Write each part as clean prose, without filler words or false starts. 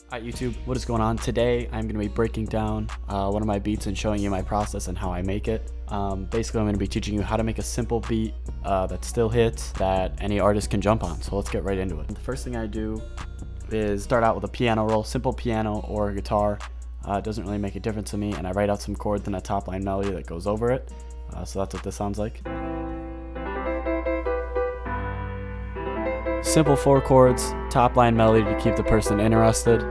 Hi YouTube, what is going on? Today I'm going to be breaking down one of my beats and showing you my process and how I make it. Basically I'm going to be teaching you how to make a simple beat that still hits, that any artist can jump on. So let's get right into it. The first thing I do is start out with a piano roll, simple piano or guitar. It doesn't really make a difference to me, and I write out some chords and a top line melody that goes over it. So that's what this sounds like. Simple 4 chords, top line melody to keep the person interested.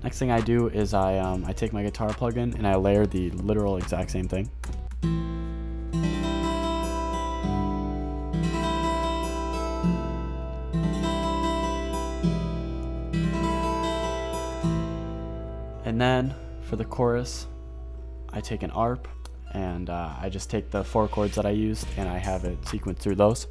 Next thing I do is I take my guitar plugin and I layer the literal exact same thing. And then for the chorus, I take an ARP and I just take the 4 chords that I used and I have it sequenced through those.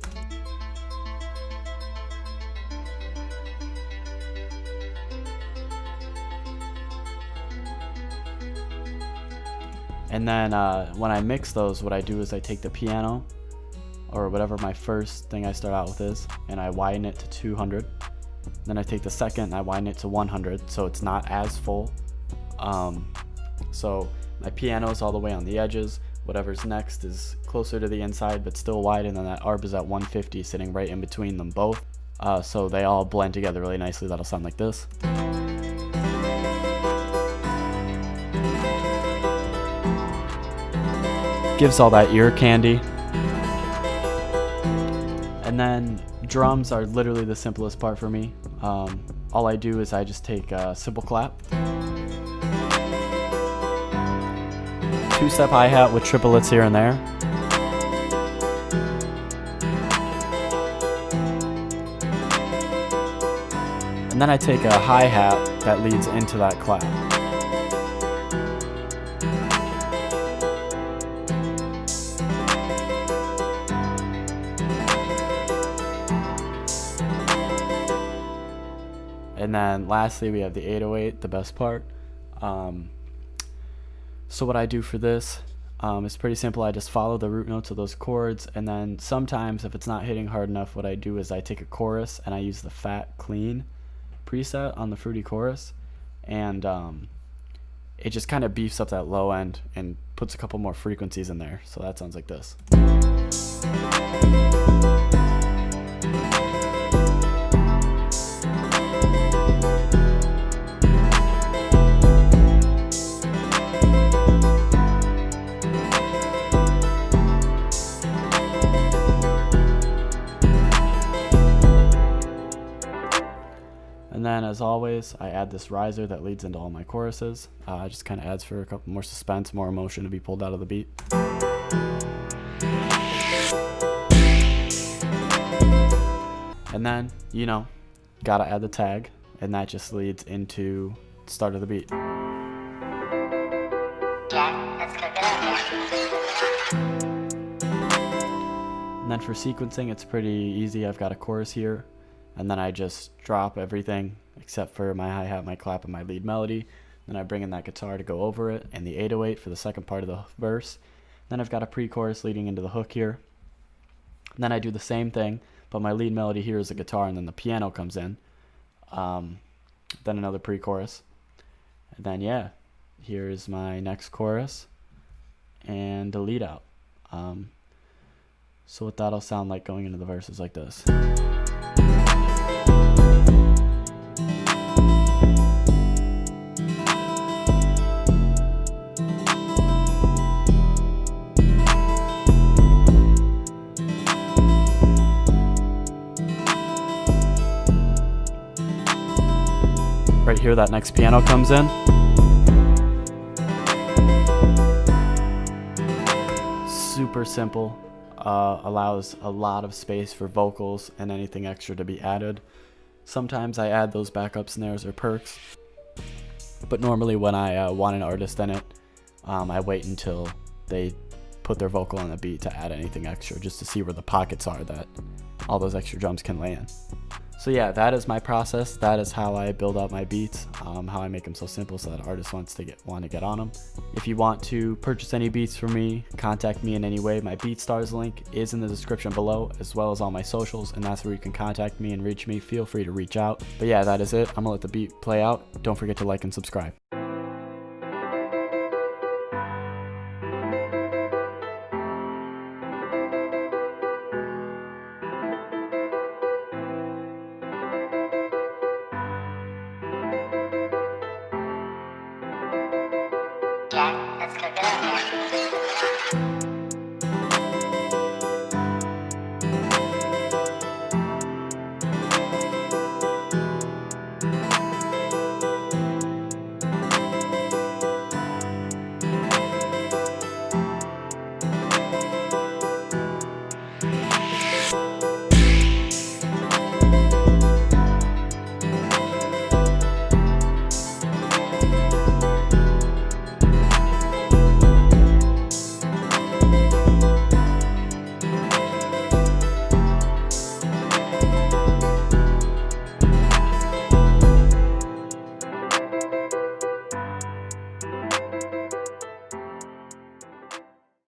And then when I mix those, what I do is I take the piano, or whatever my first thing I start out with is, and I widen it to 200. Then I take the second and I widen it to 100, so it's not as full. So my piano is all the way on the edges. Whatever's next is closer to the inside, but still wide, and then that ARP is at 150, sitting right in between them both. So they all blend together really nicely. That'll sound like this. Gives all that ear candy. And then drums are literally the simplest part for me. All I do is I just take a simple clap, 2-step hi-hat with triplets here and there, and then I take a hi-hat that leads into that clap. And then lastly we have the 808, the best part. So what I do for this is pretty simple. I just follow the root notes of those chords, and then sometimes if it's not hitting hard enough, what I do is I take a chorus and I use the fat clean preset on the fruity chorus, and it just kind of beefs up that low end and puts a couple more frequencies in there. So that sounds like this. And then as always, I add this riser that leads into all my choruses. Just kind of adds for a couple more suspense, more emotion to be pulled out of the beat. And then, you know, gotta add the tag, and that just leads into the start of the beat. And then for sequencing, it's pretty easy. I've got a chorus here, and then I just drop everything except for my hi-hat, my clap, and my lead melody. Then I bring in that guitar to go over it, and the 808 for the second part of the verse. Then I've got a pre-chorus leading into the hook here. And then I do the same thing, but my lead melody here is the guitar, and then the piano comes in. Then another pre-chorus. And then yeah, here's my next chorus and a lead out. So what that'll sound like going into the verse is like this. Right here, that next piano comes in. Super simple. Allows a lot of space for vocals and anything extra to be added. Sometimes I add those backup snares or perks, but normally when I want an artist in it, I wait until they put their vocal on the beat to add anything extra, just to see where the pockets are that all those extra drums can land. So yeah, that is my process. That is how I build out my beats, how I make them so simple so that artists want to get on them. If you want to purchase any beats from me, contact me in any way. My BeatStars link is in the description below, as well as all my socials, and that's where you can contact me and reach me. Feel free to reach out. But yeah, that is it. I'm gonna let the beat play out. Don't forget to like and subscribe. Yeah, let's cook it up.